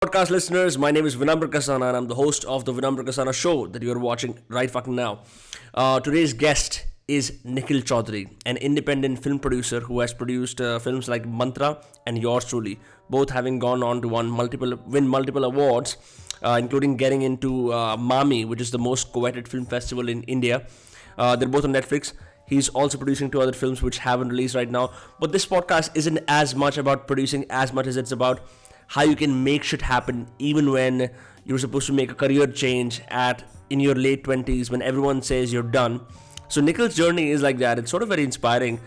Podcast listeners. My name is Vinamre Kasanaa and I'm the host of the Vinamre Kasanaa Show that you are watching right fucking now. Today's guest is Nikhil Chaudhary, an independent film producer who has produced films like Mantra and Yours Truly, both having gone on to win multiple awards, including getting into MAMI, which is the most coveted film festival in India. They're both on Netflix. He's also producing two other films which haven't released right now. But this podcast isn't as much about producing as much as it's about how you can make shit happen even when you're supposed to make a career change at in your late 20s when everyone says you're done. So Nikhil's journey is like that. It's sort of very inspiring.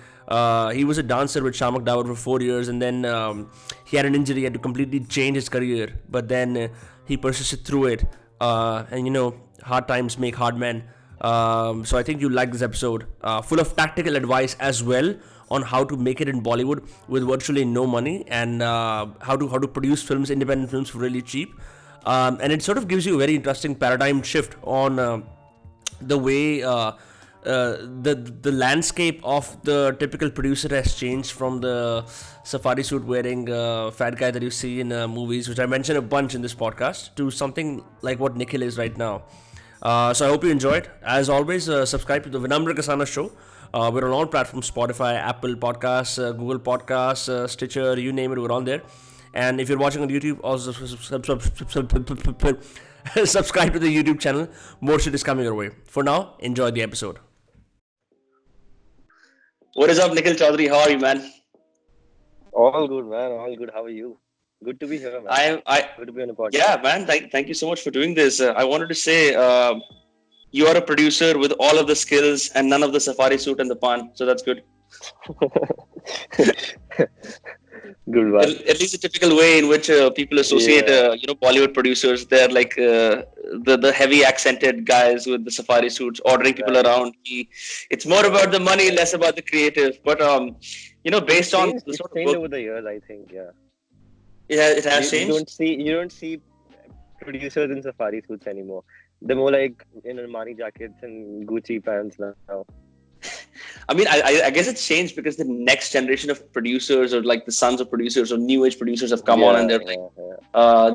He was a dancer with Shamak Dawar for 4 years, and then he had an injury. He had to completely change his career, but then he persisted through it. And hard times make hard men. So I think you like this episode, full of tactical advice as well on how to make it in Bollywood with virtually no money, and how to produce films, independent films, for really cheap. And it sort of gives you a very interesting paradigm shift on the way the landscape of the typical producer has changed from the safari suit wearing fat guy that you see in movies, which I mentioned a bunch in this podcast, to something like what Nikhil is right now. So I hope you enjoyed. As always, subscribe to the Vinamre Kasanaa Show. We're on all platforms: Spotify, Apple Podcasts, Google Podcasts, Stitcher, you name it, we're on there. And if you're watching on YouTube, also subscribe to the YouTube channel. More shit is coming your way. For now, enjoy the episode. What is up, Nikhil Chaudhary? How are you, man? All good, man. All good. How are you? Good to be here, man. Good to be on the podcast. Yeah, man. Thank you so much for doing this. I wanted to say, you are a producer with all of the skills and none of the safari suit and the pan. So that's good. Good, man. At least a typical way in which people associate, Bollywood producers. They're like the heavy accented guys with the safari suits ordering people around. It's more about the money, less about the creative. But based on the sort of changed work, over the years, I think. Yeah. it has You changed. don't see producers in safari suits anymore. They're more like in Armani jackets and Gucci pants now. I mean, I guess it's changed because the next generation of producers, or like the sons of producers or new age producers, have come on, and they're like,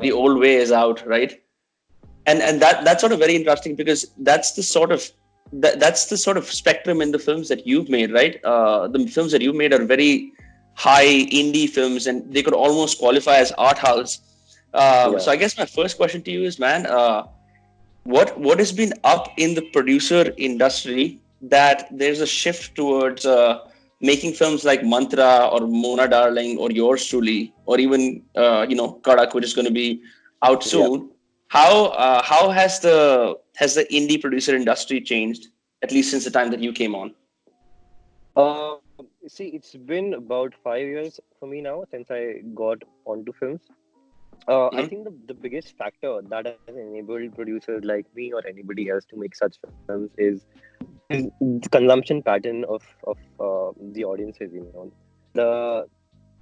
the old way is out, right? And that's sort of very interesting, because that's the sort of spectrum in the films that you've made, right? The films that you've made are very high indie films, and they could almost qualify as art house. So I guess my first question to you is, man, what has been up in the producer industry that there's a shift towards making films like Mantra or Mona Darling or Yours Truly, or even Kadak, which is going to be out soon. How has the indie producer industry changed, at least since the time that you came on? See, it's been about 5 years for me now since I got onto films. I think the biggest factor that has enabled producers like me or anybody else to make such films is the consumption pattern of the audiences.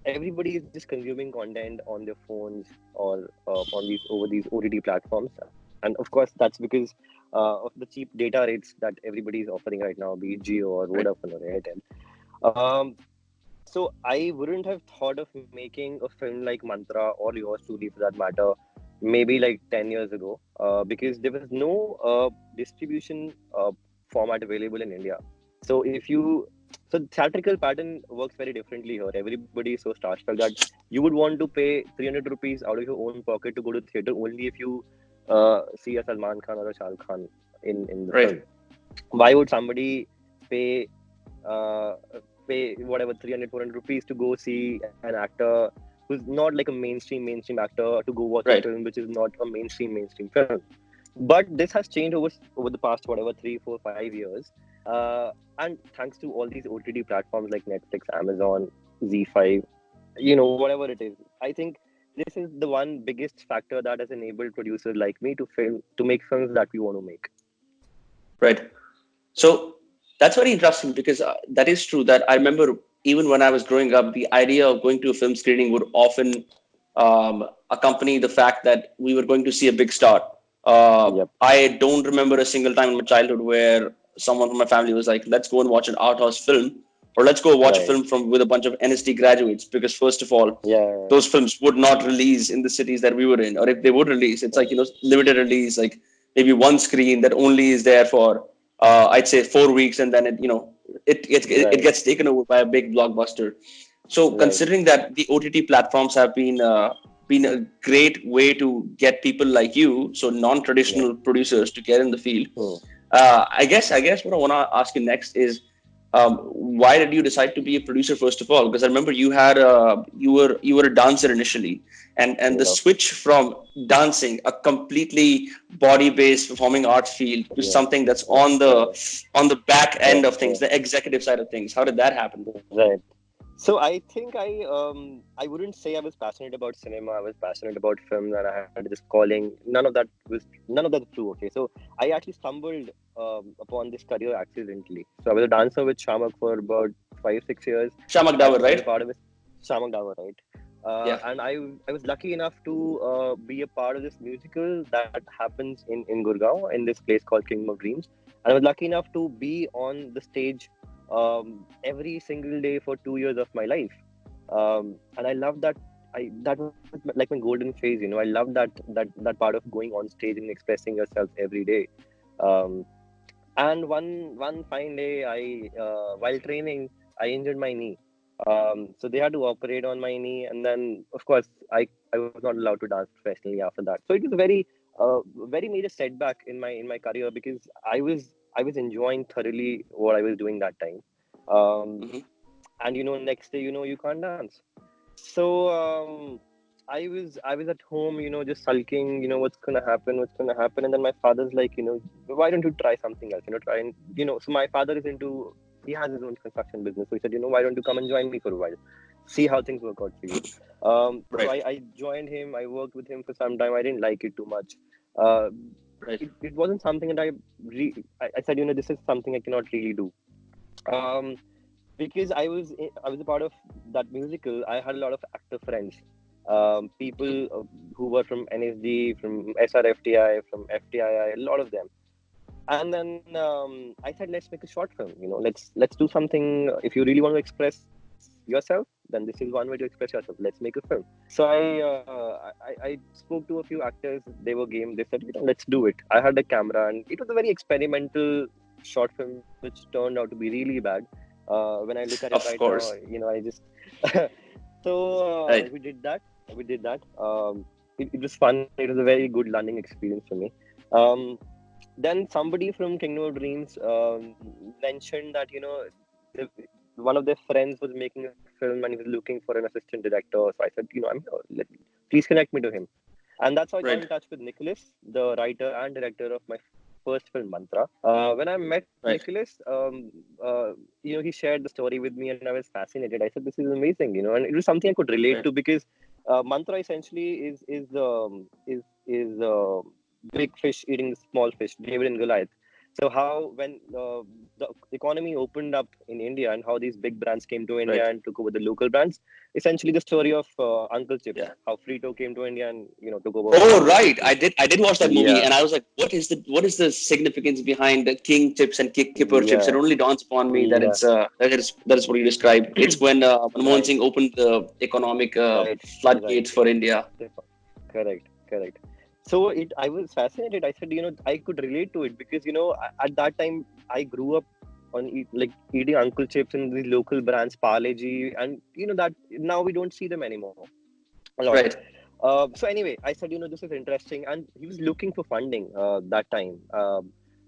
Everybody is just consuming content on their phones or over these OTT platforms, and of course that's because of the cheap data rates that everybody is offering right now, be it Jio or Vodafone or Airtel. So I wouldn't have thought of making a film like Mantra or Yours Truly, for that matter, maybe like 10 years ago, because there was no distribution format available in India. So the theatrical pattern works very differently here. Everybody is so starstruck that you would want to pay 300 rupees out of your own pocket to go to theater only if you see a Salman Khan or a Shah Rukh Khan in the film. Why would somebody pay whatever 300-400 rupees to go see an actor who's not like a mainstream actor to go watch a film which is not a mainstream film? But this has changed over the past 3, 4, 5 years, and thanks to all these OTT platforms like Netflix, Amazon, Z5, whatever it is. I think this is the one biggest factor that has enabled producers like me to make films that we want to make. Right. So that's very interesting, because that is true. That I remember even when I was growing up, the idea of going to a film screening would often accompany the fact that we were going to see a big star. I don't remember a single time in my childhood where someone from my family was like, let's go and watch an art house film or let's go watch a Right. film from with a bunch of NSD graduates, because first of all, Yeah. those films would not release in the cities that we were in, or if they would release, it's like, Right. limited release, like maybe one screen that only is there for I'd say 4 weeks, and then it Right. gets taken over by a big blockbuster. So Right. considering that the OTT platforms have been a great way to get people like you, so Yeah. non-traditional producers, to get in the field. Hmm. I guess what I want to ask you next is, why did you decide to be a producer first of all? Because I remember you were a dancer initially, and the Yeah. switch from dancing, a completely body-based performing arts field, to Yeah. something that's Yeah. on the back Yeah. end of Yeah. things, the executive side of things. How did that happen? Right. So I think I wouldn't say I was passionate about cinema. I was passionate about film, and I had this calling. None of that was true. Okay, so I actually stumbled upon this career accidentally. So I was a dancer with Shamak for about 5 6 years. Shamak I Dawar, was a right? part of his Shamak Dawa, right? Yeah. And I was lucky enough to be a part of this musical that happens in Gurgaon, in this place called Kingdom of Dreams. And I was lucky enough to be on the stage every single day for 2 years of my life. And I love that. That was like my golden phase. I love that part of going on stage and expressing yourself every day. Um, and one fine day, I while training, I injured my knee. So they had to operate on my knee, and then of course I was not allowed to dance professionally after that. So it was a very major setback in my career, because I was enjoying thoroughly what I was doing that time. Um, Hmm. and next day, you can't dance. So I was at home, just sulking. What's gonna happen, and then my father's like, why don't you try something else? Try and So my father is into he has his own construction business, so he said, why don't you come and join me for a while, see how things work out for you. So Right. I joined him. I worked with him for some time. I didn't like it too much. Uh, Right. it wasn't something that I said, this is something I cannot really do. Um, because I was a part of that musical. I had a lot of actor friends, Hmm. people who were from NSD, from SRFTI, from FTII, a lot of them. And then I said, let's make a short film. Let's do something. If you really want to express yourself, then this is one way to express yourself. Let's make a film. So I spoke to a few actors. They were game. They said, let's do it. I had a camera, and it was a very experimental short film, which turned out to be really bad. When I look at it right Of now, course. I just so Right. we did that. We did that. It was fun. It was a very good learning experience for me. Um, then somebody from Kingdom of Dreams mentioned that the, one of their friends was making a film and he was looking for an assistant director. So I said, I'm here. Please connect me to him. And that's how I got Right. in touch with Nicholas, the writer and director of my first film, Mantra. When I met Right. Nicholas, he shared the story with me, and I was fascinated. I said, "This is amazing," and it was something I could relate Right. to, because Mantra essentially is big fish eating the small fish, David and Goliath. So how when the economy opened up in India, and how these big brands came to India Right. and took over the local brands, essentially the story of Uncle Chips, Yeah. how Frito came to India and took over Oh, local right. food. I did watch that movie, Yeah, and I was like, what is the significance behind the King chips and Kipper chips? It yeah, only dawns upon me that yeah. that is what you described. It's when Manmohan Right, Singh opened the economic right, right. floodgates for India. Correct, correct. So I was fascinated. I said, I could relate to it, because at that time I grew up like eating Uncle Chips and these local brands, Parle G, and that now we don't see them anymore a lot. Right. So anyway, I said, this is interesting, and he was looking for funding that time.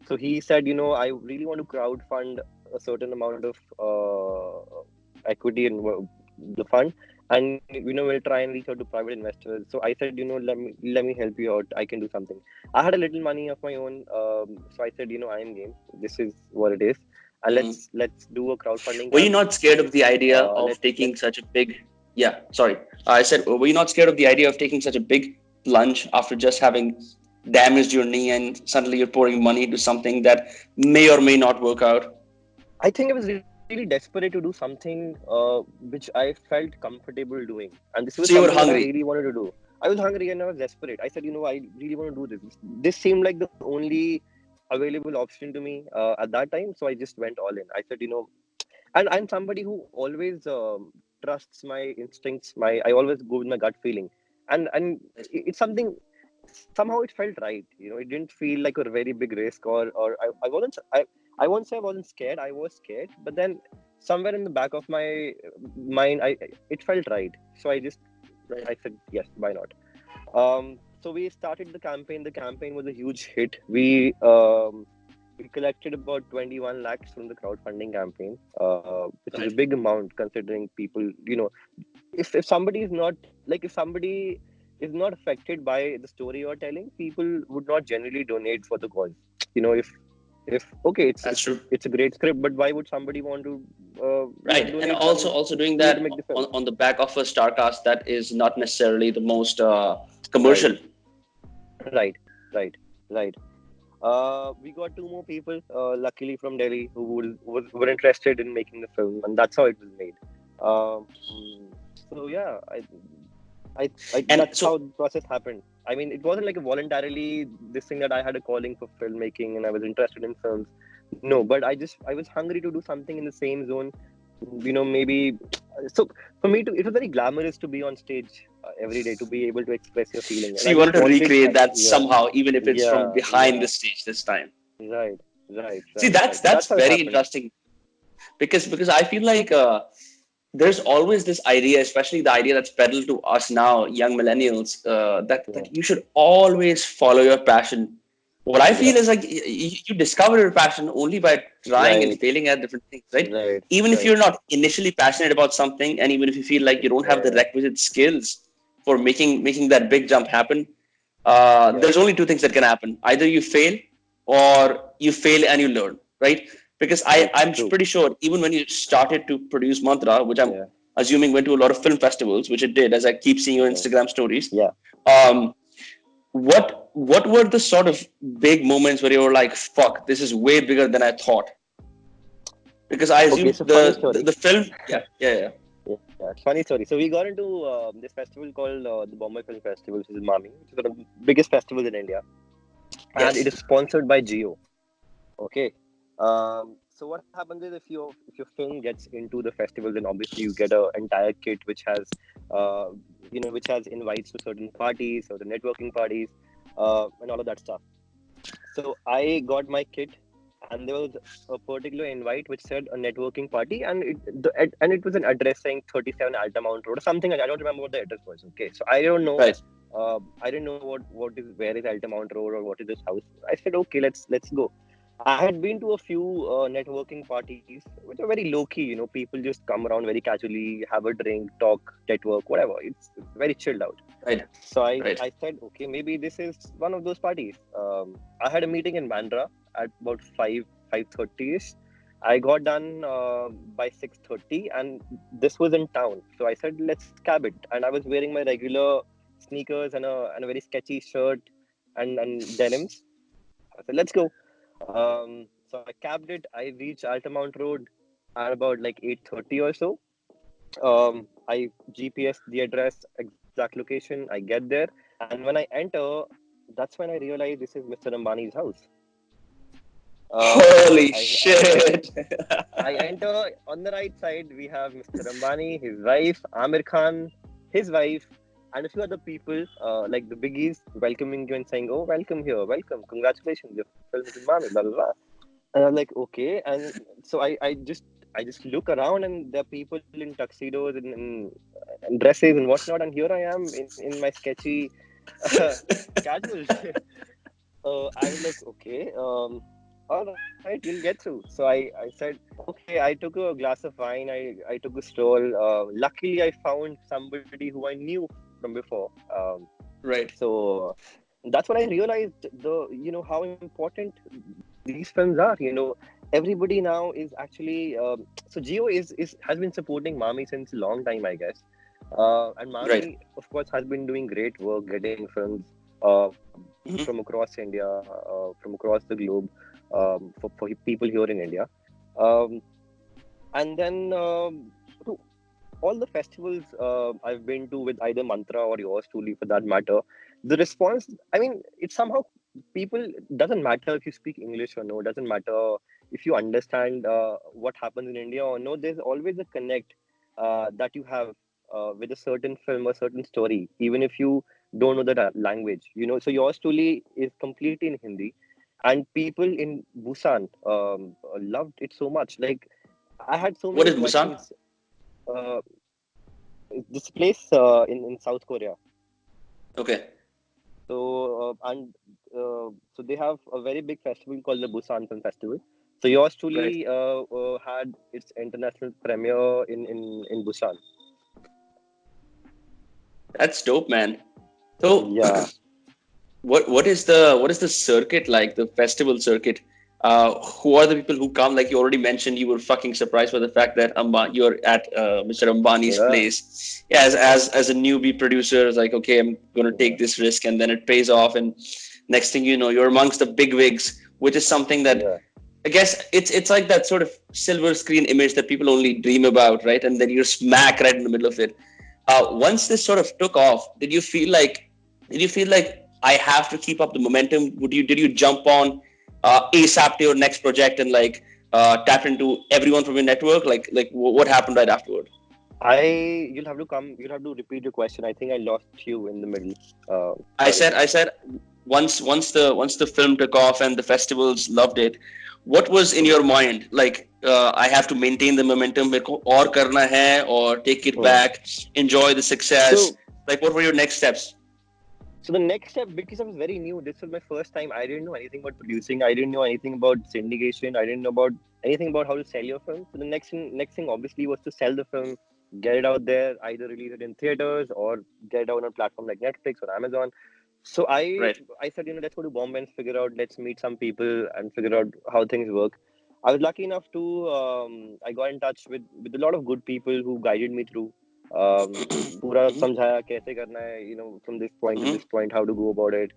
So he said, I really want to crowd fund a certain amount of equity in the fund, and we'll try and reach out to private investors. So I said, let me help you out. I can do something. I had a little money of my own, so I said, I am game. This is what it is, and Mhm. let's do a crowdfunding Were you not campaign. scared of the idea of Let's taking such a big? Yeah. Sorry. I said, were you not scared of the idea of taking such a big plunge after just having damaged your knee, and suddenly you're pouring money into something that may or may not work out? I think I was really desperate to do something which I felt comfortable doing, and this was So you something were that I hungry. really wanted to do. I was hungry and I was desperate. I said, I really want to do this. This seemed like the only available option to me at that time, so I just went all in. I said, and I'm somebody who always trusts my instincts. I always go with my gut feeling, and it's something. Somehow it felt right. It didn't feel like a very big risk, or I won't say I wasn't scared. I was scared, but then somewhere in the back of my mind, it felt right. So Right. I said yes, why not? So we started the campaign. The campaign was a huge hit. We collected about 21 lakhs from the crowdfunding campaign, which is a Right. big amount considering people. If somebody is not if somebody is not affected by the story you're telling, people would not generally donate for the cause. If okay, That's true. it's a great script, but why would somebody want to Right. And donate also money also doing for you to that make the film? on the back of a star cast that is not necessarily the most Right, commercial. right, right, right. We got two more people, luckily from Delhi, were interested in making the film, and that's how it was made. So yeah, And that's how so the process happened. I mean, it wasn't like a voluntarily this thing that I had a calling for filmmaking and I was interested in films. No, but I was hungry to do something in the same zone. Maybe so for me to it was very glamorous to be on stage every day, to be able to express your feeling, and so I you just wanted to wanted recreate that yeah, somehow, even if it's from yeah, behind yeah. the stage this time. Right, right, See, right, right. So that's that's how it very happened. interesting because I feel like there's always this idea, especially the idea that's peddled to us now, young millennials, Yeah, that you should always follow your passion. What I feel yeah, is like you discover your passion only by trying and right, failing at different things, right? right, Even if right. you're not initially passionate about something, and even if you feel like you don't have the Yeah, requisite skills for making that big jump happen, yeah, there's only two things that can happen: either you fail, or you fail and you learn, right? Because right. I'm True. pretty sure even when you started to produce Mantra, which I'm Yeah, assuming went to a lot of film festivals, which it did, as I keep seeing your yeah, Instagram stories. yeah. Um, what were the sort of big moments where you were like, "Fuck, this is way bigger than I thought"? Because I Okay, assume so funny story. the film, yeah, Yeah, funny story. So we got into this festival called the Bombay Film Festival, which is MAMI, which is one of the biggest festivals in India, and it yes, is sponsored by Geo. Okay. So what happens is if your film gets into the festival, then obviously you get a entire kit which has uh, which has invites to certain parties or the networking parties, and all of that stuff. So I got my kit, and there was a particular invite which said a networking party, and it was an address saying 37 Altamount Road or something. I don't remember what the address was. Okay, so I don't know. right, I didn't know where is Altamount Road or what is this house. I said okay, let's go. I had been to a few networking parties which are very low key. People just come around very casually, have a drink, talk, network, whatever. It's very chilled out. right, So I, right. I said, okay, maybe this is one of those parties. I had a meeting in Bandra at about 5:30 ish. I got done by 6:30, and this was in town. So I said, let's cab it. And I was wearing my regular sneakers and a very sketchy shirt and denims. I said, let's go. So I cabbed it. I reached Altamount Road at about like 8:30 or so. I GPS the address, exact location. I get there, and when I enter, that's when I realize this is Mr. Ambani's house. Holy I shit! I enter on the right side. We have Mr. Ambani, his wife, Amir Khan, his wife, and a few other people, like the biggies, welcoming you and saying, "Oh, welcome here, welcome, congratulations, your film is in Mami, blah blah blah." And I'm like, okay. And so I just look around, and there are people in tuxedos and dresses and whatnot. And here I am in my sketchy casual. I was like, okay, all right, we'll get through. So I said, okay. I took a glass of wine. I took a stroll. Luckily, I found somebody who I knew from before. Right. So that's when I realized how important these films are. Everybody now is actually so Geo is has been supporting Mami since a long time, I guess. And Right. Mami, of course, has been doing great work getting films uh, from Mhm. across India, from across the globe, for people here in India. Um, and then to all the festivals I've been to with either Mantra or yours truly for that matter, the response, I mean, it's somehow people, doesn't matter if you speak English or no, doesn't matter if you understand what happens in India or no, there's always a connect that you have with a certain film or certain story, even if you don't know the language. So yours truly is completely in Hindi, and people in Busan loved it so much. Like, I had so What many is Busan? questions. Uh, this place in South Korea. Okay. So they have a very big festival called the Busan Film Festival. So yours Right. truly had its international premiere in Busan. That's dope, man. So Yeah. what is the circuit like, the festival circuit? Who are the people who come? Like you already mentioned, you were fucking surprised by the fact that you're at Mr. Ambani's Yeah. place. Yeah, as a newbie producer, it's like, okay, I'm gonna Yeah. take this risk, and then it pays off, and next thing you know, you're amongst the big wigs, which is something that Yeah. I guess it's like that sort of silver screen image that people only dream about, right? And then you're smack right in the middle of it. Once this sort of took off, did you feel like I have to keep up the momentum? Did you jump on ASAP to your next project and like tap into everyone from your network? Like what happened right afterward? You'll have to repeat your question. I think I lost you in the middle. I Sorry. said I said once the film took off and the festivals loved it, what was in your mind? Like I have to maintain the momentum, मेरे को और करना है, or take it Hmm. back, enjoy the success. So Like what were your next steps? So the next step, because I was very new, this was my first time. I didn't know anything about producing. I didn't know anything about syndication. I didn't know about anything about how to sell your film. So the next thing obviously was to sell the film, get it out there, either release it in theaters or get it out on a platform like Netflix or Amazon. So I Right. I said, let's go to Bombay and figure out, let's meet some people and figure out how things work. I was lucky enough to I got in touch with a lot of good people who guided me through. पूरा समझाया कैसे करना है, from this point to Mm-hmm. this point, how to go about it.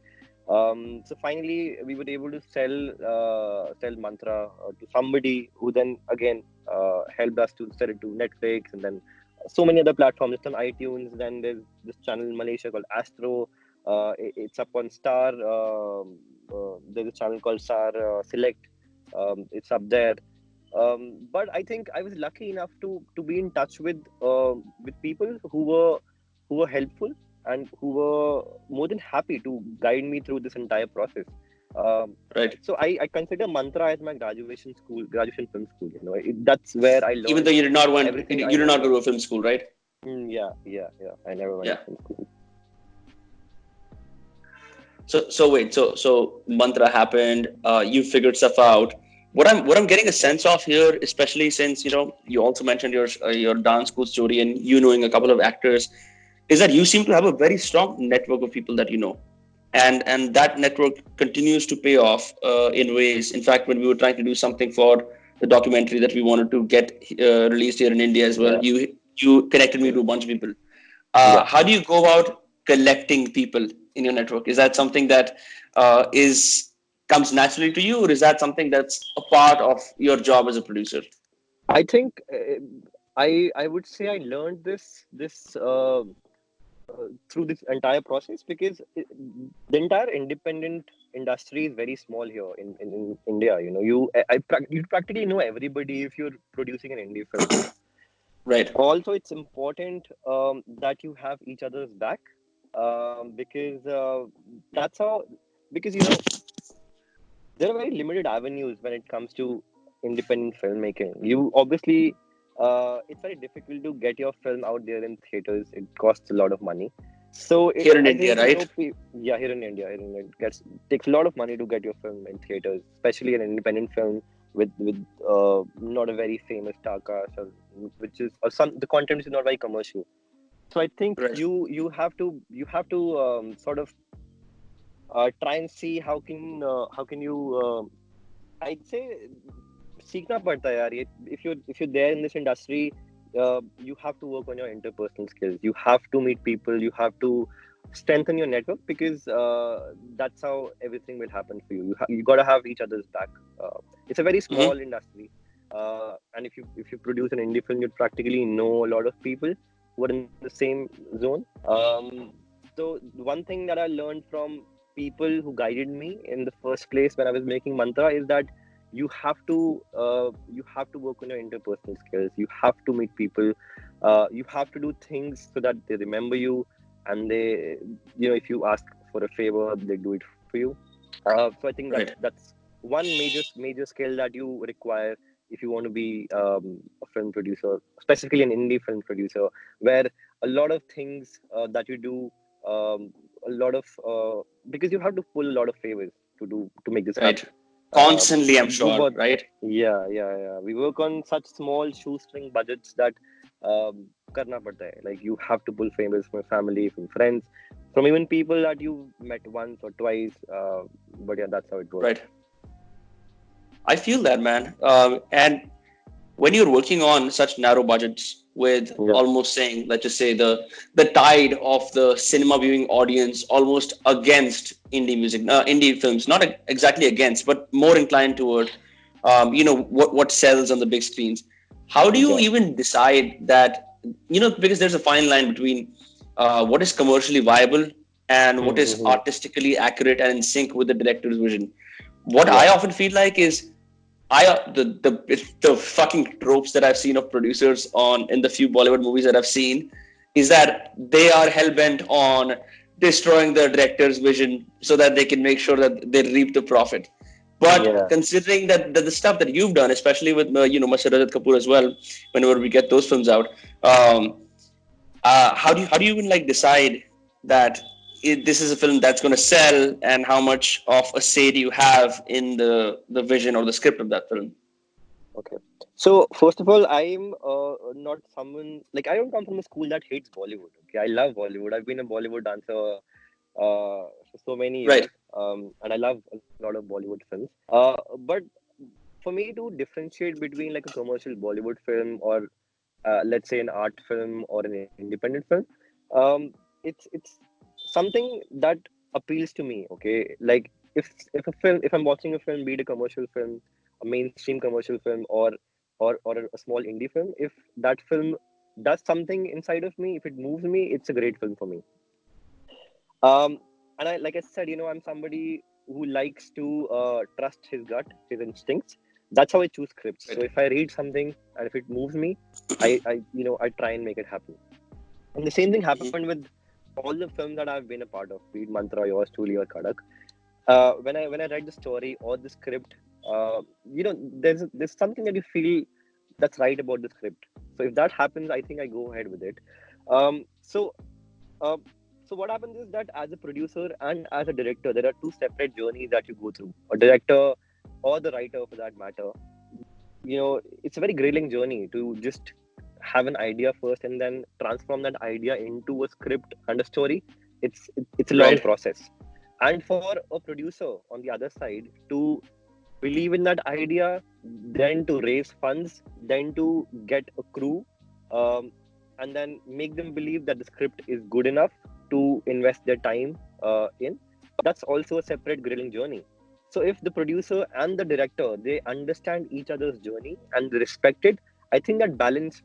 So finally we were able to sell Mantra to somebody who then again helped us to sell it to Netflix, and then so many other platforms. It's on iTunes. Then there's this channel in Malaysia called Astro. It's up on Star. There's a channel called Star Select. It's up there. But I think I was lucky enough to be in touch with people who were helpful and who were more than happy to guide me through this entire process. Right. So I consider Mantra as my graduation film school. That's where I Even though learned you did not want, everything I you did know not go now. to a film school, right? Yeah. I never went Yeah. to film school. So wait, so Mantra happened. You figured stuff out. What I'm getting a sense of here, especially since you also mentioned your dance school story and you knowing a couple of actors, is that you seem to have a very strong network of people that you know, and that network continues to pay off in ways. In fact, when we were trying to do something for the documentary that we wanted to get released here in India as well, Yeah, you connected me yeah, to a bunch of people. yeah. How do you go about collecting people in your network? Is that something that is comes naturally to you, or is that something that's a part of your job as a producer? I think I would say I learned this through this entire process, because the entire independent industry is very small here in India. You practically know everybody if you're producing an indie film. Right. Also, it's important that you have each other's back, because that's how, because there are very limited avenues when it comes to independent filmmaking. You obviously, it's very difficult to get your film out there in theaters. It costs a lot of money. So Here in I India, think right? yeah, here in India, it takes a lot of money to get your film in theaters, especially an independent film with not a very famous star cast, or which is or some the content is not very commercial. So I think Right. you have to sort of try and see how can you I'd say सीखना पड़ता है यार ये. If you're there in this industry, you have to work on your interpersonal skills. You have to meet people. You have to strengthen your network, because that's how everything will happen for you. You got to have each other's back. It's a very Mm-hmm. small industry, and if you produce an indie film, you practically know a lot of people who are in the same zone. So one thing that I learned from people who guided me in the first place when I was making Mantra is that you have to work on your interpersonal skills. You have to meet people. You have to do things so that they remember you, and they, if you ask for a favor, they do it for you. So I think Right. that's one major skill that you require if you want to be a film producer, specifically an indie film producer, where a lot of things that you do, a lot of because you have to pull a lot of favors to make this Right. happen. Constantly, I'm We do sure. both. Right. Yeah. We work on such small shoestring budgets that karna padta hai. Like you have to pull favors from family, from friends, from even people that you met once or twice. But yeah, that's how it works. Right. I feel that, man. And when you're working on such narrow budgets with Yeah. almost saying, let's just say the tide of the cinema viewing audience almost against indie music, indie films, not exactly against, but more inclined toward, what sells on the big screens. How do you Yeah. even decide that, because there's a fine line between what is commercially viable and what is Mm-hmm. artistically accurate and in sync with the director's vision. What Yeah. I often feel like is the fucking tropes that I've seen of producers on in the few Bollywood movies that I've seen is that they are hell bent on destroying the director's vision so that they can make sure that they reap the profit. But Yeah. considering that the stuff that you've done, especially with Mr. Rajat Kapoor as well, whenever we get those films out, um, how do you even like decide that this is a film that's going to sell, and how much of a say do you have in the vision or the script of that film? Okay. So first of all, I'm not someone like I don't come from a school that hates Bollywood. Okay, I love Bollywood. I've been a Bollywood dancer for so many years, Right. and I love a lot of Bollywood films. But for me to differentiate between like a commercial Bollywood film or let's say an art film or an independent film, um, it's something that appeals to me. Okay, like if I'm watching a film, be it a commercial film, a mainstream commercial film, or a small indie film, if that film does something inside of me, if it moves me, it's a great film for me. Um, and I, like I said, I'm somebody who likes to trust his gut, his instincts. That's how I choose scripts. So Right. if I read something and if it moves me, I try and make it happen. And the same thing happened with all the films that I've been a part of, be it Mantra, yours truly, or Kadak. When I write the story or the script, there's something that you feel that's right about the script. So if that happens, I think I go ahead with it. Um, so uh, so what happens is that as a producer and as a director, there are two separate journeys that you go through. A director or the writer, for that matter, it's a very grilling journey to just have an idea first and then transform that idea into a script and a story. It's a long Right. process. And for a producer on the other side to believe in that idea, then to raise funds, then to get a crew, um, and then make them believe that the script is good enough to invest their time in. That's also a separate grilling journey. So if the producer and the director they understand each other's journey and they respect it, I think that balance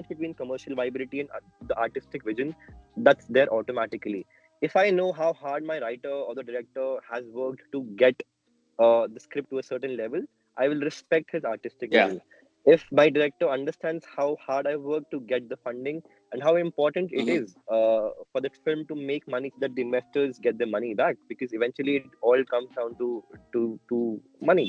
between commercial viability and the artistic vision, that's there automatically. If I know how hard my writer or the director has worked to get the script to a certain level, I will respect his artistic Yeah. vision. If my director understands how hard I work to get the funding and how important it Hmm. is for that film to make money so that the investors get their money back, because eventually it all comes down to money.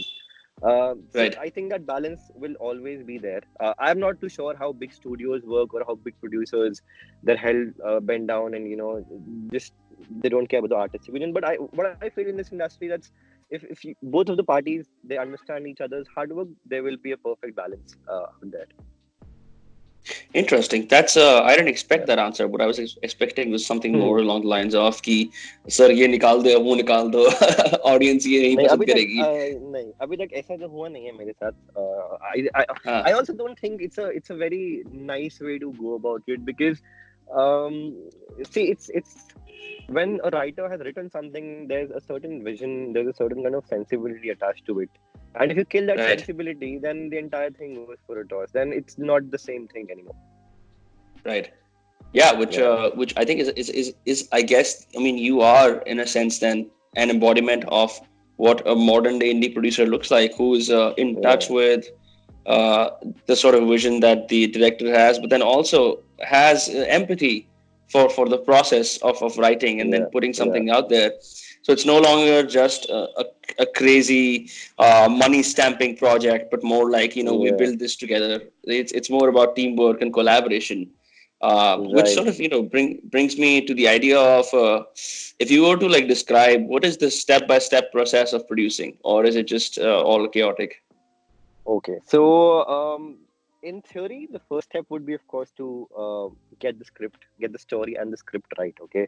So Right. I think that balance will always be there. I'm not too sure how big studios work or how big producers they're held bent down and just they don't care about the artistic vision. But what I feel in this industry, that's if both of the parties they understand each other's hard work, there will be a perfect balance out there. Interesting. That's I didn't expect Yeah. that answer. What I was expecting was something Hmm. more along the lines of कि sir ये निकाल दो वो निकाल दो audience ये नहीं नहीं पसंद अभी तक करेगी. नहीं अभी तक ऐसा तो हुआ नहीं है मेरे साथ. I हाँ. also don't think it's a very nice way to go about it, because um see it's when a writer has written something, there's a certain vision, there's a certain kind of sensibility attached to it, and if you kill that Right. sensibility, then the entire thing goes for a toss, then it's not the same thing anymore. Right. Yeah, Yeah. which I think is I guess, I mean, you are in a sense then an embodiment of what a modern day indie producer looks like, who's in touch Yeah. with uh, the sort of vision that the director has, but then also has empathy for the process of writing and then Yeah. putting Yeah. something out there. So it's no longer just a crazy money stamping project, but more like, we Yeah. build this together. It's more about teamwork and collaboration, which Right. sort of brings me to the idea of if you were to like describe what is the step by step process of producing, or is it just all chaotic? Okay. So, in theory, the first step would be, of course, to get the script, get the story and the script right. Okay.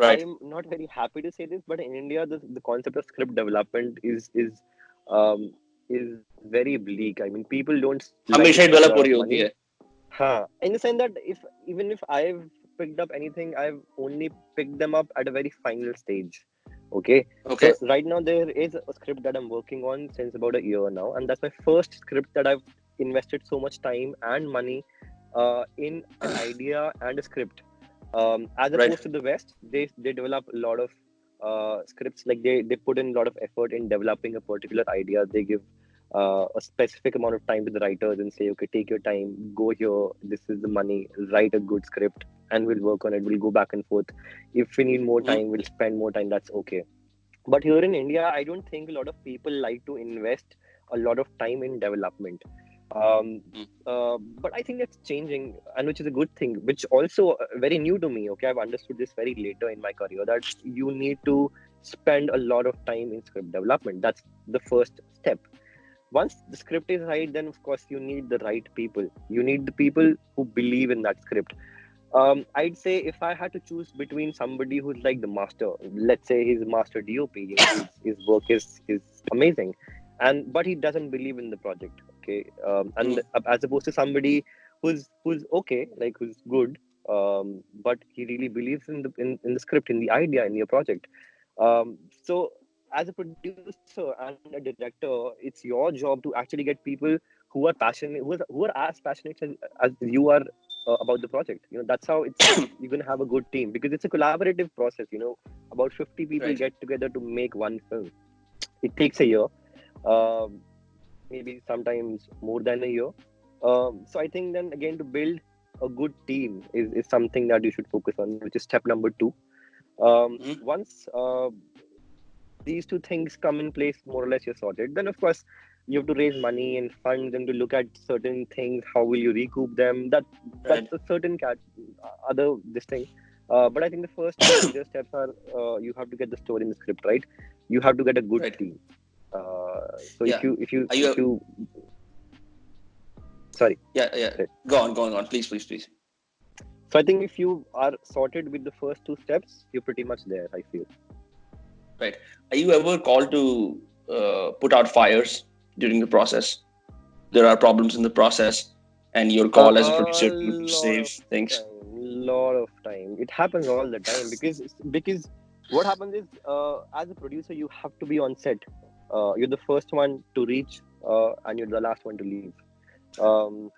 Right. I'm not very happy to say this, but in India, the concept of script development um, is very bleak. I mean, people don't like to हमेशा ही spend a lot develop of हो रही money. होती है. Huh. In the sense that even if I've picked up anything, I've only picked them up at a very final stage. Okay. Okay. So right now there is a script that I'm working on since about a year now, and that's my first script that I've invested so much time and money in an idea and a script. As Right. opposed to the West, they develop a lot of scripts, like they put in a lot of effort in developing a particular idea. They give a specific amount of time to the writers and say, okay, take your time, go here, this is the money, write a good script, and we'll work on it. We'll go back and forth. If we need more Mhm. time, we'll spend more time. That's okay. But here in India, I don't think a lot of people like to invest a lot of time in development. Um, Mm. but I think that's changing, and which is a good thing, which also very new to me. Okay, I've understood this very later in my career that you need to spend a lot of time in script development. That's the first step. Once the script is right, then of course you need the right people. You need the people who believe in that script. I'd say if I had to choose between somebody who's like the master, let's say he's a master DOP, his work is amazing, and but he doesn't believe in the project. Okay, and Mm. as opposed to somebody who's okay, like who's good, but he really believes in the script, in the idea, in your project. So as a producer and a director, it's your job to actually get people who are passionate, who are as passionate as you are about the project. That's how you're gonna have a good team, because it's a collaborative process. About 50 people Right. get together to make one film. It takes a year, um, maybe sometimes more than a year. So I think then again, to build a good team is something that you should focus on, which is step number two. Mhm. Once these two things come in place, more or less you're sorted. Then of course you have to raise money and funds and to look at certain things. How will you recoup them? That's Right. a certain other this thing. But I think the first two major steps are, you have to get the story in the script right. You have to get a good Right. team. So Yeah. Are if you? you sorry. Yeah. Yeah. Go on. Go on. Go on. Please. Please. Please. So I think if you are sorted with the first two steps, you're pretty much there, I feel. Right. Are you ever called to put out fires during the process? There are problems in the process, and your call as a A producer to lot save of things. time, lot of time. It happens all the time, because what happens is, as a producer, you have to be on set. You're the first one to reach, and you're the last one to leave. Um,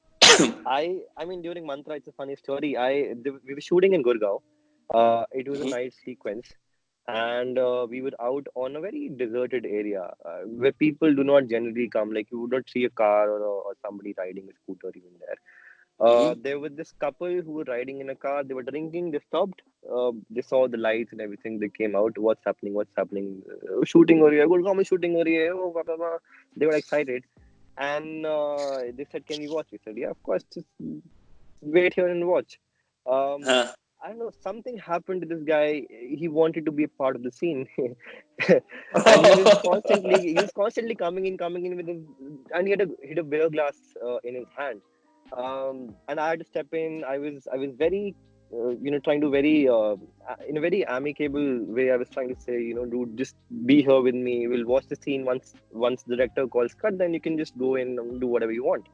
I mean, during Mantra, it's a funny story. We were shooting in Gurgaon. It was a Mhm. night sequence, and we were out on a very deserted area, where people do not generally come. Like, you would not see a car or somebody riding a scooter even there. Mhm. There was this couple who were riding in a car. They were drinking. They stopped. They saw the lights and everything. They came out. What's happening? What's happening? Shooting हो रही है. Gurgaon में shooting हो रही है. Oh, blah, blah, blah. They were excited, and they said, "Can we watch?" We said, "Yeah, of course. Just wait here and watch." Um, Huh. I don't know. Something happened to this guy. He wanted to be a part of the scene, and he was constantly coming in with his, and he had a beer glass in his hand. And I had to step in. I was very, trying to very, in a very amicable way. I was trying to say, dude, just be here with me. We'll watch the scene. Once the director calls cut, then you can just go in and do whatever you want.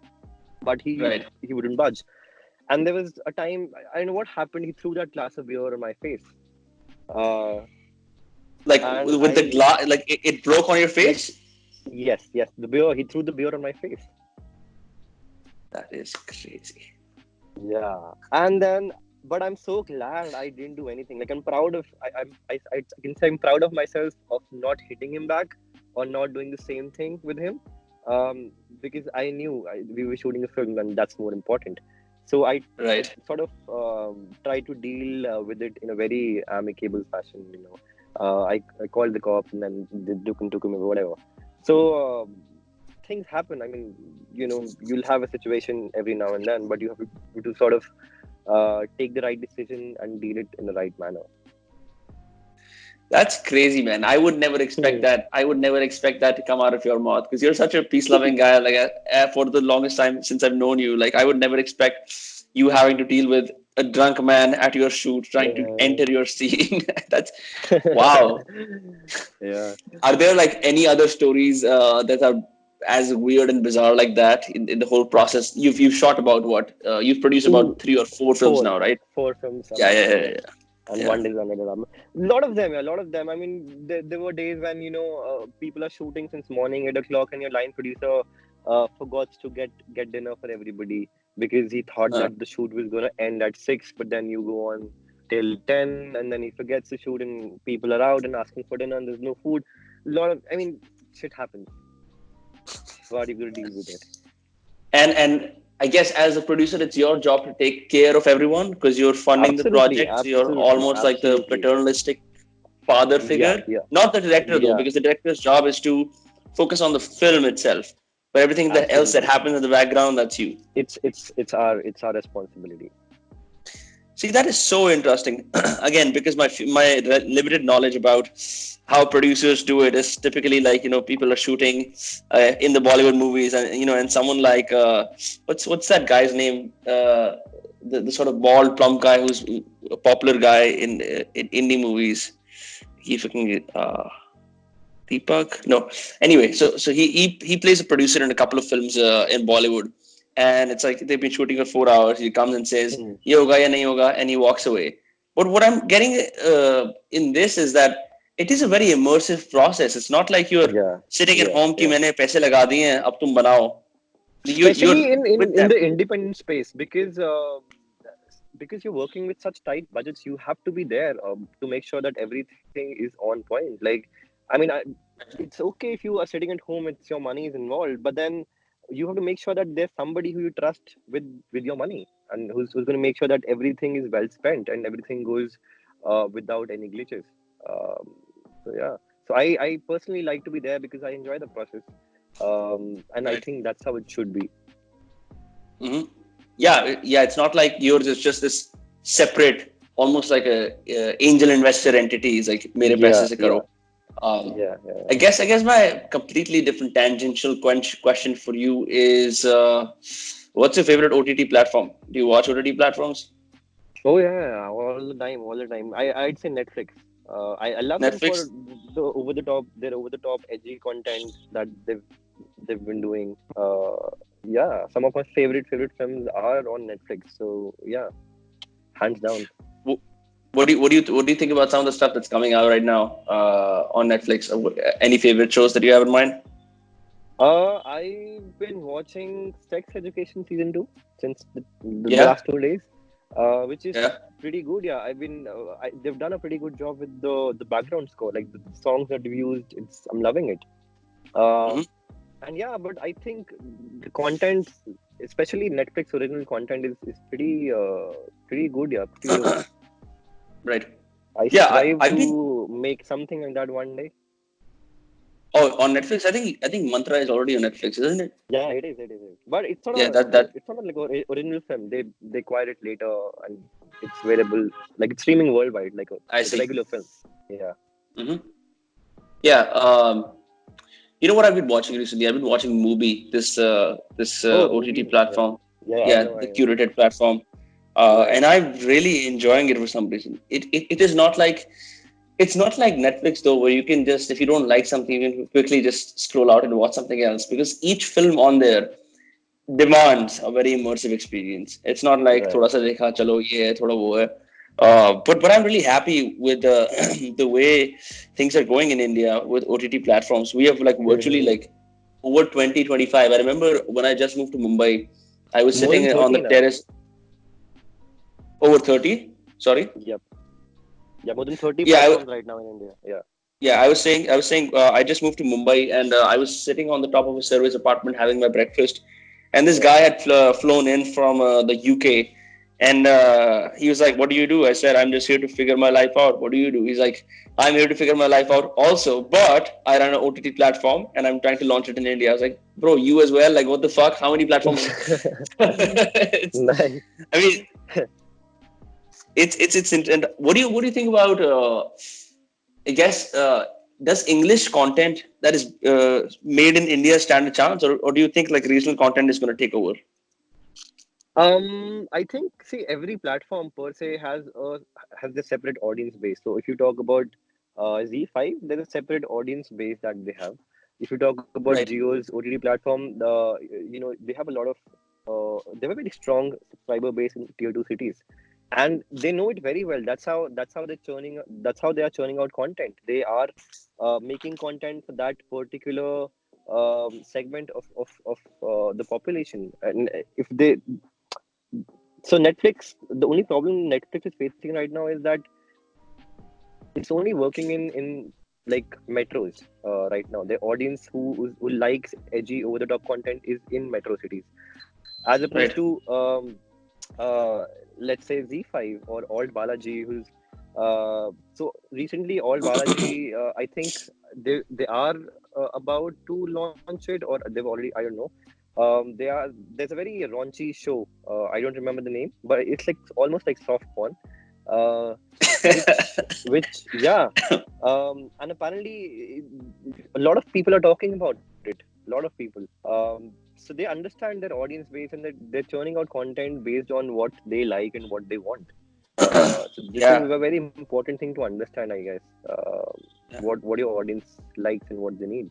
But he Right. he wouldn't budge. And there was a time, I don't know what happened. He threw that glass of beer on my face. Uh, Like and with the I glass, like it broke on your like face. yes, the beer. He threw the beer on my face. That is crazy. Yeah, and then but I'm so glad I didn't do anything. Like I'm proud of I can say I'm proud of myself of not hitting him back or not doing the same thing with him, because I knew we were shooting a film and that's more important. So I Right. sort of tried to deal with it in a very amicable fashion. I called the cops and then they took him or whatever. So things happen. I mean, you'll have a situation every now and then, but you have to sort of take the right decision and deal it in the right manner. That's crazy, man. I would never expect Hmm. that. I would never expect that to come out of your mouth because you're such a peace-loving guy. Like for the longest time since I've known you, like I would never expect you having to deal with a drunk man at your shoot trying to Yeah. enter your scene. That's wow. Yeah. Are there like any other stories that are as weird and bizarre like that in the whole process? You've shot about what? You've produced about Two, 3 or 4 films four, now, right? four films I'm Yeah, yeah, working yeah, on, yeah. and Yeah. one is under the album. Lot of them, yeah, a lot of them. I mean, there were days when people are shooting since morning 8 o'clock, and your line producer forgot to get dinner for everybody because he thought Uh, that the shoot was gonna end at 6, but then you go on till 10, and then he forgets to shoot, and people are out and asking for dinner, and there's no food. I mean, shit happens. What are you gonna deal with it? and I guess as a producer, it's your job to take care of everyone because you're funding the Absolutely, project. So you're absolutely, almost like the absolutely. paternalistic father Yeah, figure. yeah, Not the director though, yeah. because the director's job is to focus on the film itself. But everything that else that Absolutely. happens in the background, that's you. It's our responsibility. See, that is so interesting. Again, because my limited knowledge about how producers do it is typically like people are shooting in the Bollywood movies, and and someone like what's that guy's name? The sort of bald plump guy who's a popular guy in indie movies. He fucking Deepak. No, anyway, so he plays a producer in a couple of films in Bollywood, and it's like they've been shooting for 4 hours. He comes and says, Hmm. "Ye hoga ya nahi hoga," and he walks away. But what I'm getting in this is that it is a very immersive process. It's not like you're Yeah, sitting at yeah, home कि yeah. मैंने पैसे लगा दिए हैं अब तुम बनाओ. You're Especially in, with in, in them. the independent space, because you're working with such tight budgets, you have to be there to make sure that everything is on point. Like, I mean, it's okay if you are sitting at home, it's your money is involved, but then you have to make sure that there's somebody who you trust with your money, and who's going to make sure that everything is well spent and everything goes without any glitches. Um, so yeah, so I personally like to be there because I enjoy the process, and I Right. think that's how it should be. Hmm. Yeah, yeah. It's not like yours is just this separate, almost like a angel investor entity. It's like मेरे पैसे Yeah, से yeah, करो. Um, yeah, yeah. I guess my completely different tangential question for you is, what's your favorite OTT platform? Do you watch OTT platforms? Oh yeah, yeah, all the time, all the time. I'd say Netflix. I love them for Netflix? their over the top edgy content that they've been doing. Yeah, some of my favorite films are on Netflix. So yeah, hands down. Wh- what do you think about some of the stuff that's coming out right now on Netflix? Any favorite shows that you have in mind? I've been watching Sex Education season 2 since the Yeah, last 2 days, which is yeah. pretty good. Yeah, they've done a pretty good job with the background score, like the songs that we used. I'm loving it. Hmm. Um, and yeah, but I think the content, especially Netflix original content, is pretty good. Yeah, pretty good. Right. I Yeah, strive I've been. to make something like that one day. Oh, on Netflix. I think Mantra is already on Netflix, isn't it? Yeah, it is. But Yeah, that it's not a, like original film. They acquired it later, and it's available, like it's streaming worldwide, I like a see. regular film. Yeah. Hmm. Yeah. You know what I've been watching recently? I've been watching Mubi, this Oh, OTT movie. Yeah. platform. Yeah, I Yeah, know. the I know. curated platform. Yeah. And I'm really enjoying it for some reason. It is not like it's not like Netflix though, where you can just if you don't like something, you can quickly just scroll out and watch something else because each film on there demands a very immersive experience. It's not like Right. thoda sa dekha chalo ye hai, thoda wo hai. But I'm really happy with the way things are going in India with OTT platforms. We have like virtually Mm-hmm. like over 2025. I remember when I just moved to Mumbai, I was More than sitting on the 30 now. terrace. Over 30? Sorry. Yep. Yeah, more than 30 Yeah, platforms right now in India. Yeah. yeah. I was saying, I just moved to Mumbai, and I was sitting on the top of a service apartment having my breakfast, and this Yeah. guy had flown in from the UK, and he was like, "What do you do?" I said, "I'm just here to figure my life out." "What do you do?" He's like, "I'm here to figure my life out also, but I run an OTT platform, and I'm trying to launch it in India." I was like, "Bro, you as well? Like, what the fuck? How many platforms?" It's, Nice. I mean, and what do you think about I guess does English content that is made in India stand a chance, or do you think like regional content is going to take over? I think, see, every platform per se has a separate audience base. So if you talk about Z5, there's a separate audience base that they have. If you talk about Right. Jio's OTT platform, they have a lot of they have a very strong subscriber base in tier two cities, and they know it very well. That's how they are churning out content. They are making content for that particular segment of the population, and if they so Netflix, the only problem Netflix is facing right now is that it's only working in like metros right now. The audience who likes edgy over the top content is in metro cities, as opposed Right. to let's say Z5 or Alt Balaji, who's so recently Alt Balaji. I think they are about to launch it, or they've already. I don't know. There's a very raunchy show. I don't remember the name, but it's like almost like soft porn, uh, which yeah, and apparently a lot of people are talking about it. A lot of people. So they understand their audience base, and they're churning out content based on what they like and what they want. So this is Yeah. a very important thing to understand, I guess. Yeah. What your audience likes and what they need.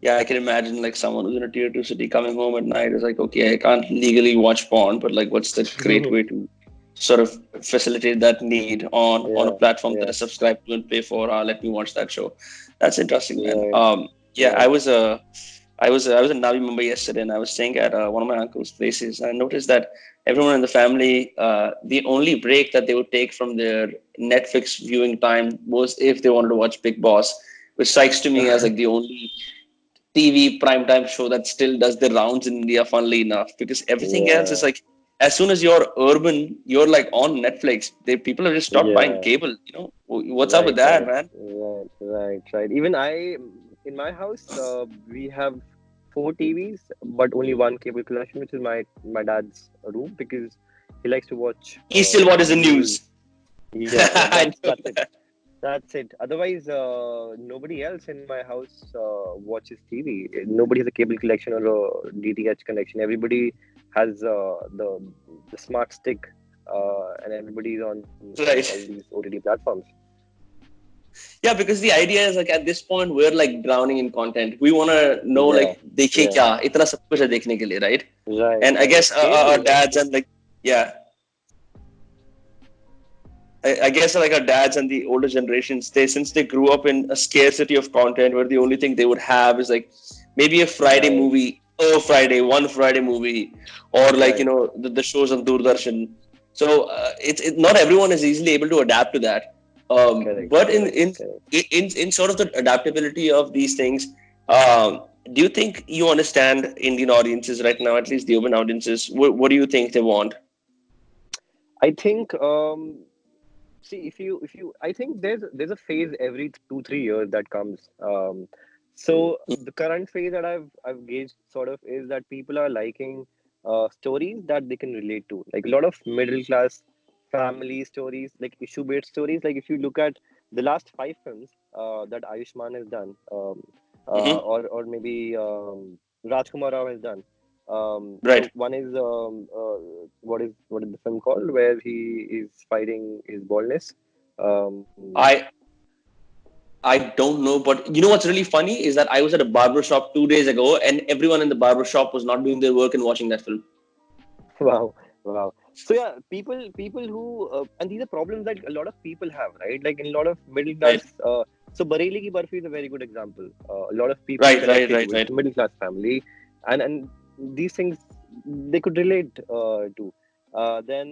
Yeah, I can imagine like someone who's in a tier two city coming home at night is like, okay, I can't legally watch porn, but like, what's the great way to sort of facilitate that need on a Yeah, platform that yeah, I subscribe to and pay for? Let me watch that show. That's interesting, man. right, Yeah, right. I was in Navi Mumbai yesterday, and I was staying at one of my uncle's places. I noticed that everyone in the family, the only break that they would take from their Netflix viewing time was if they wanted to watch Big Boss, which strikes to me as like the only TV primetime show that still does the rounds in India, funnily enough, because everything else is Yeah, like, as soon as you're urban, you're like on Netflix. People have just stopped buying yeah. cable. What's up with Right, that, right, man? right. Even in my house, we have four TVs, but only one cable connection, which is my dad's room because he likes to watch He still watches the news. news. Yeah, yeah. I know. That's it. That's it. Otherwise, nobody else in my house watches TV. Nobody has a cable connection or a DTH connection. Everybody has the smart stick, and everybody's on all Right. these OTT platforms. Yeah, because the idea is like at this point we're like drowning in content. We want to know Yeah, like dekhe yeah. kya, itna sab kuch hai dekhne ke liye, right? Right, And I right. guess our Cable, dads and like yeah, I guess like our dads and the older generations, since they grew up in a scarcity of content where the only thing they would have is like maybe a Friday right, movie, one Friday movie, or like right. the shows on Doordarshan. So not everyone is easily able to adapt to that. Correct, But correct, correct. in sort of the adaptability of these things, um, do you think you understand Indian audiences right now, at least the urban audiences? What do you think they want? I think see if you I think there's a phase every 2 3 years that comes. So the current phase that I've gauged sort of is that people are liking stories that they can relate to, like a lot of middle class family stories, like issue based stories. Like if you look at the last five films that Ayushman has done, Hmm. or maybe Rajkumar Rao has done. So Right. one is what is the film called where he is fighting his baldness? Um, I I don't know, but you know what's really funny is that I was at a barber shop 2 days ago, and everyone in the barber shop was not doing their work and watching that film. wow, wow. So yeah, people who and these are problems that a lot of people have, right? Like in a lot of middle class. Right, So Bareilly Ki Barfi is a very good example. A lot of people right, right, connected right, to it. right. It's a middle class family, and these things they could relate to. Then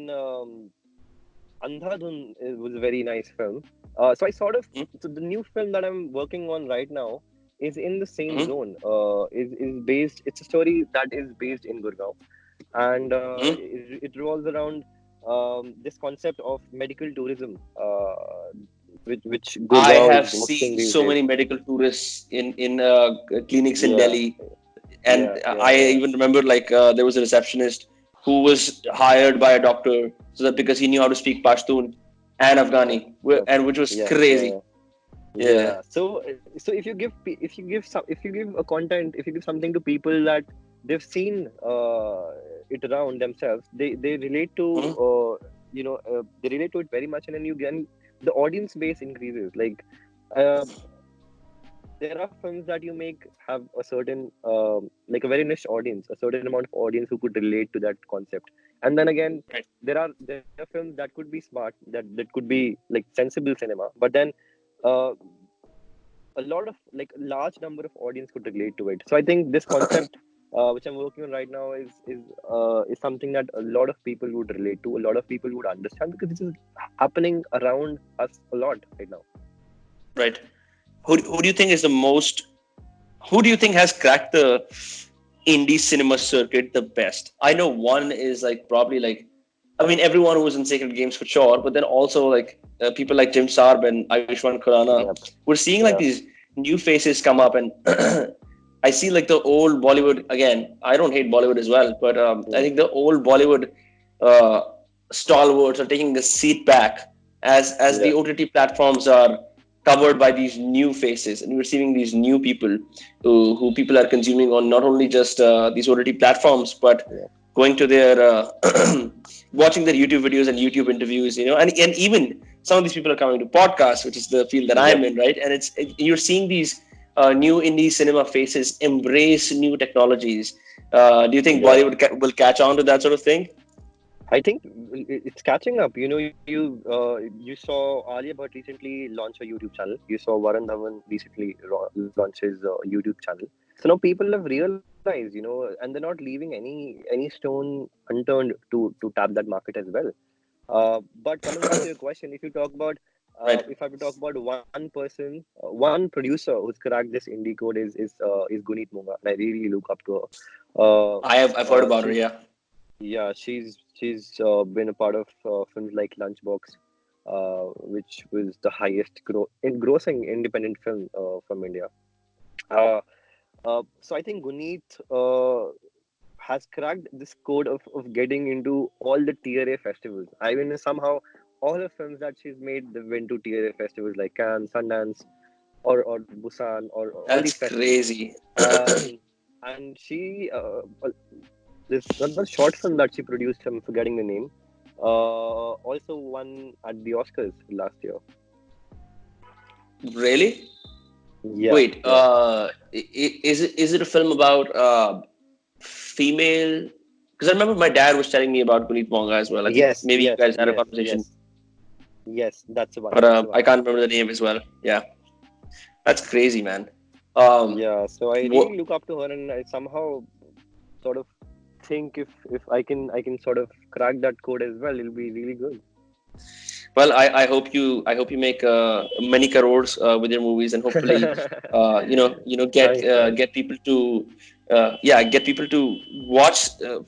Andhadhun was a very nice film. So I sort of, Mhm. so the new film that I'm working on right now is in the same Mhm. zone. Is based. It's a story that is based in Gurgaon, and Mhm. it revolves around this concept of medical tourism, which I Gurgaon is have boasting seen these so days. many medical tourists in clinics in Yeah, Delhi, and yeah, yeah, I yeah. even remember like there was a receptionist who was hired by a doctor so that because he knew how to speak Pashtun and Oh, Afghani, okay. and which was Yeah, crazy. yeah. Yeah, Yeah. So if you give if you give a content, if you give something to people that they've seen it around themselves, they relate to Mhm. they relate to it very much, and then you get the audience base increases. Like uh, there are films that you make have a certain like a very niche audience, a certain amount of audience who could relate to that concept, and then again Right. there are films that could be smart, that could be like sensible cinema, but then. Uh, a lot of like a large number of audience could relate to it. So I think this concept, which I'm working on right now, is something that a lot of people would relate to, a lot of people would understand because this is happening around us a lot right now. Right. Who do you think is the most? Who do you think has cracked the indie cinema circuit the best? I know one is like probably like, I mean, everyone who was in Sacred Games for sure, but then also like people like Jim Sarb and Ayushmann Khurrana. Yep. We're seeing like Yeah. these new faces come up, and I see like the old Bollywood again. I don't hate Bollywood as well, but I Mm. think the old Bollywood uh, stalwarts are taking a seat back as the Yeah. OTT platforms are covered by these new faces, and we're seeing these new people who people are consuming on not only just these OTT platforms, but Yeah. going to their watching their YouTube videos and YouTube interviews, and even some of these people are coming to podcasts, which is the field that I'm Yep. in, right? And you're seeing these new indie cinema faces embrace new technologies. Do you think Yeah. Bollywood will catch on to that sort of thing? I think it's catching up. You saw Alia Bhatt recently launch a YouTube channel. You saw Varun Dhawan recently launch his YouTube channel. So now people have realized, and they're not leaving any stone unturned to tap that market as well. But coming back to your question, if you talk about Right. if I have to talk about one person, one producer who's cracked this indie code is Guneet Monga, and I really look up to her. I've heard about her. She's Yeah. yeah, she's been a part of films like Lunchbox, which was the highest grossing independent film from India. Uh, so I think Guneet has cracked this code of getting into all the tier A festivals. I mean, somehow all the films that she's made, they went to tier A festivals like Cannes, Sundance, or Busan, or all these That's festivals. crazy. Um, and she this another short film that she produced. I'm forgetting the name. Also won at the Oscars last year. Really? Yeah, Wait, yeah. is it a film about female? Because I remember my dad was telling me about Puneet Monga as well. I think Yes, maybe you yes, guys had a yes, conversation, yes, yes. That's the one. but That's the I one. can't remember the name as well. Yeah, that's crazy, man. Um, Yeah. So I what? really look up to her, and I somehow sort of think if I can sort of crack that code as well, it'll be really good. Well, I hope you make many crores with your movies, and hopefully, Thanks, thanks. get people to get people to watch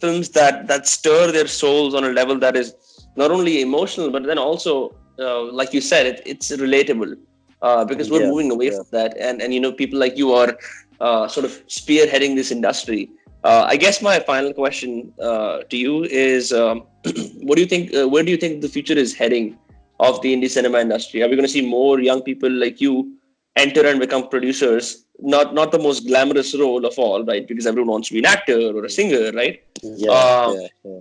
films that stir their souls on a level that is not only emotional but then also like you said, it's relatable because we're Yeah, moving away yeah. from that, and people like you are sort of spearheading this industry. I guess my final question to you is, what do you think? Where do you think the future is heading of the indie cinema industry? Are we going to see more young people like you enter and become producers? Not the most glamorous role of all, right? Because everyone wants to be an actor or a singer, right? Yeah, Uh, yeah, yeah.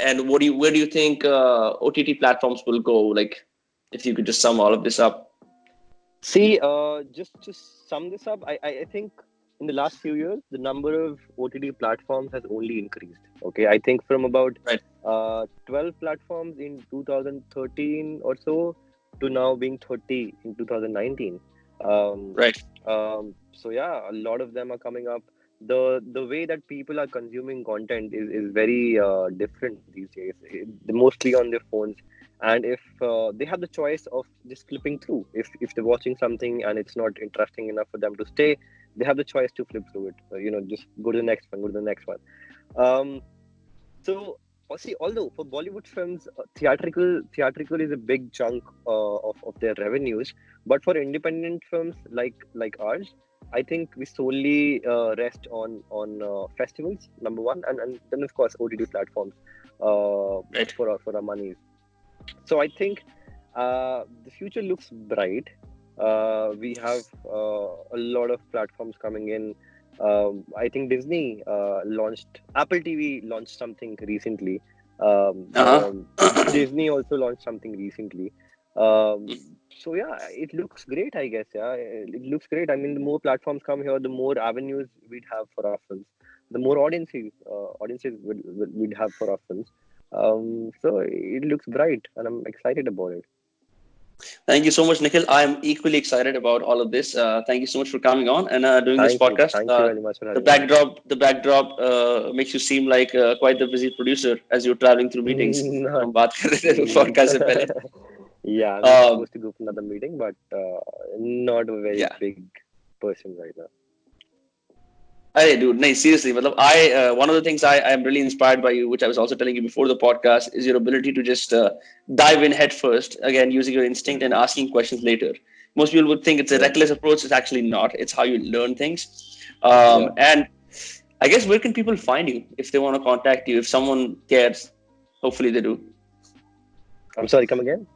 and where do you think OTT platforms will go? Like, if you could just sum all of this up. See, just to sum this up, I think in the last few years, the number of OTT platforms has only increased. Okay, I think from about Right, 12 platforms in 2013 or so to now being 30 in 2019. Um, right. so yeah, a lot of them are coming up. the way that people are consuming content is very different these days. Mostly on their phones, and if they have the choice of just flipping through, if they're watching something and it's not interesting enough for them to stay, they have the choice to flip through it. Just go to the next one, go to the next one. Um, so, see, although for Bollywood films, theatrical is a big chunk of their revenues, but for independent films like ours, I think we solely rest on festivals, number one, and then of course OTT platforms Right. for our money. So I think the future looks bright. We have a lot of platforms coming in. I think Disney Apple TV launched something recently. Uh-huh. Disney also launched something recently. So yeah, it looks great, I guess. Yeah, it looks great. I mean, the more platforms come here, the more avenues we'd have for our films, the more audiences we'd have for our films. So it looks bright, and I'm excited about it. Thank you so much, Nikhil. I am equally excited about all of this. Thank you so much for coming on and doing this podcast. Thank you very much for The having me. backdrop makes you seem like quite the busy producer as you're traveling through meetings. Not, हम बात कर रहे थे podcast से पहले. yeah, I'm just Um, supposed to go for another meeting, but not a very yeah. big person right now. Hey, dude, no, seriously. matlab, one of the things I am really inspired by you, which I was also telling you before the podcast, is your ability to just dive in head first, again, using your instinct and asking questions later. Most people would think it's a Yeah, reckless approach. It's actually not. It's how you learn things. yeah. And I guess where can people find you if they want to contact you? If someone cares, hopefully they do. I'm sorry, come again?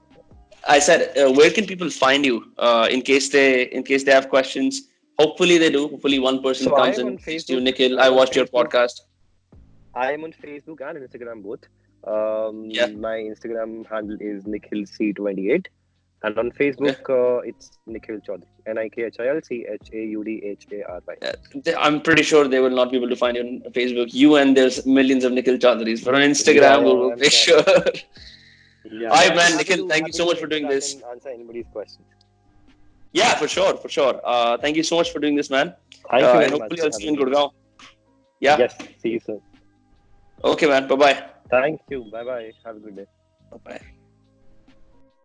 I said, where can people find you in case they have questions? Hopefully they do. Hopefully one person So I comes am and on says to you, Facebook. Nikhil, I I'm on watched your Facebook. podcast. I am on Facebook and Instagram both. Yeah. My Instagram handle is NikhilC28, and on Facebook Okay. it's Nikhil Chaudhary, NikhilChaudhary. I'm pretty sure they will not be able to find you on Facebook. You and there's millions of Nikhil Chaudharys, but on Yeah, Instagram, yeah, we'll I'm make sure. sure. Yeah, All but right, man, happy Nikhil, to thank you happy so to much for doing interact this. and answer anybody's questions. Yeah, for sure, for sure. Thank you so much for doing this, man. Thank you And very much hopefully for I'll see you in having me. Gurgaon. Yeah. Yes, see you soon. Okay, man. Bye bye. Thank you. Bye bye. Have a good day. Bye bye.